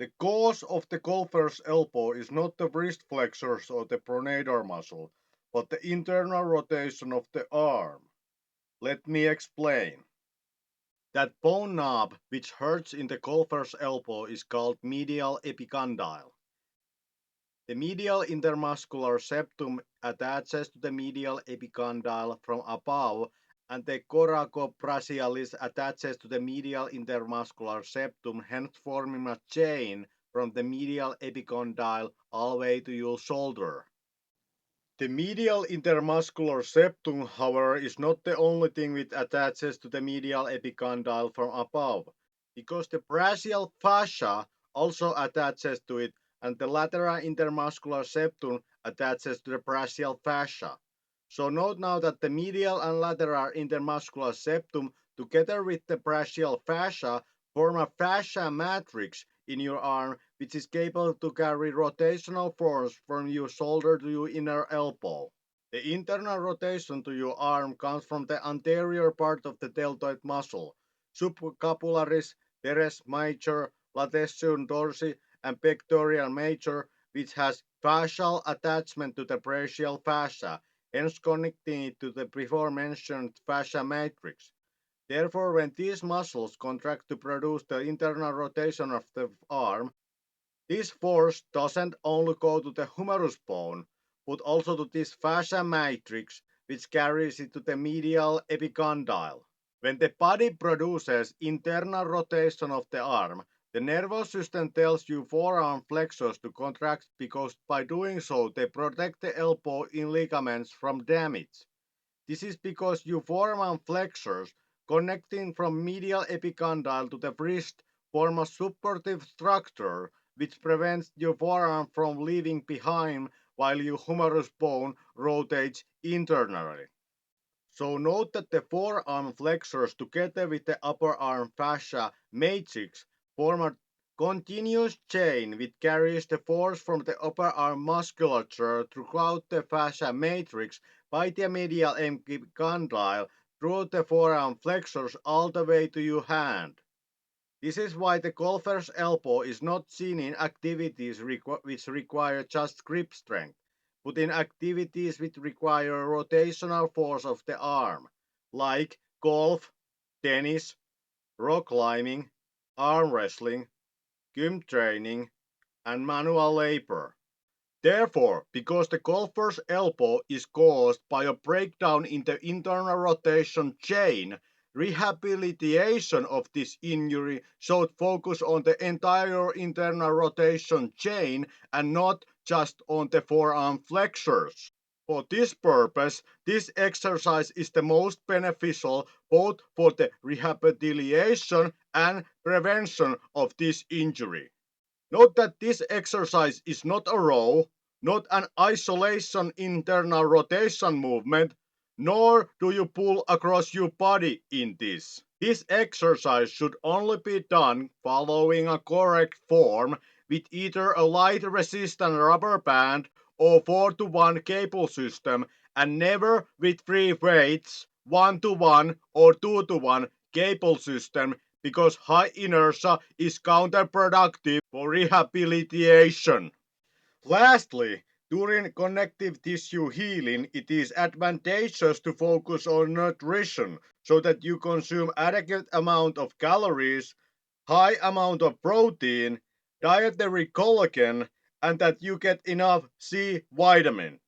The cause of the golfer's elbow is not the wrist flexors or the pronator muscle, but the internal rotation of the arm. Let me explain. That bone knob which hurts in the golfer's elbow is called medial epicondyle. The medial intermuscular septum attaches to the medial epicondyle from above, and the coracobrachialis attaches to the medial intermuscular septum, hence forming a chain from the medial epicondyle all the way to your shoulder. The medial intermuscular septum, however, is not the only thing which attaches to the medial epicondyle from above, because the brachial fascia also attaches to it, and the lateral intermuscular septum attaches to the brachial fascia. So note now that the medial and lateral intermuscular septum, together with the brachial fascia, form a fascia matrix in your arm, which is capable to carry rotational force from your shoulder to your inner elbow. The internal rotation to your arm comes from the anterior part of the deltoid muscle, subscapularis, teres major, latissimus dorsi, and pectoral major, which has fascial attachment to the brachial fascia, hence connecting it to the before mentioned fascia matrix. Therefore, when these muscles contract to produce the internal rotation of the arm, this force doesn't only go to the humerus bone, but also to this fascia matrix, which carries it to the medial epicondyle. When the body produces internal rotation of the arm, the nervous system tells you forearm flexors to contract because by doing so they protect the elbow in ligaments from damage. This is because your forearm flexors connecting from medial epicondyle to the wrist form a supportive structure which prevents your forearm from leaving behind while your humerus bone rotates internally. So note that the forearm flexors together with the upper arm fascia matrix form a continuous chain which carries the force from the upper arm musculature throughout the fascia matrix by the medial epicondyle through the forearm flexors all the way to your hand. This is why the golfer's elbow is not seen in activities which require just grip strength, but in activities which require rotational force of the arm, like golf, tennis, rock climbing, arm wrestling, gym training, and manual labor. Therefore, because the golfer's elbow is caused by a breakdown in the internal rotation chain, rehabilitation of this injury should focus on the entire internal rotation chain and not just on the forearm flexors. For this purpose, this exercise is the most beneficial both for the rehabilitation and prevention of this injury. Note that this exercise is not a row, not an isolation internal rotation movement, nor do you pull across your body in this. This exercise should only be done following a correct form with either a light resistant rubber band or 4-to-1 cable system and never with free weights, 1-to-1 or 2-to-1 cable system because high inertia is counterproductive for rehabilitation. Lastly, during connective tissue healing, it is advantageous to focus on nutrition so that you consume adequate amount of calories, high amount of protein, dietary collagen, and that you get enough C vitamin.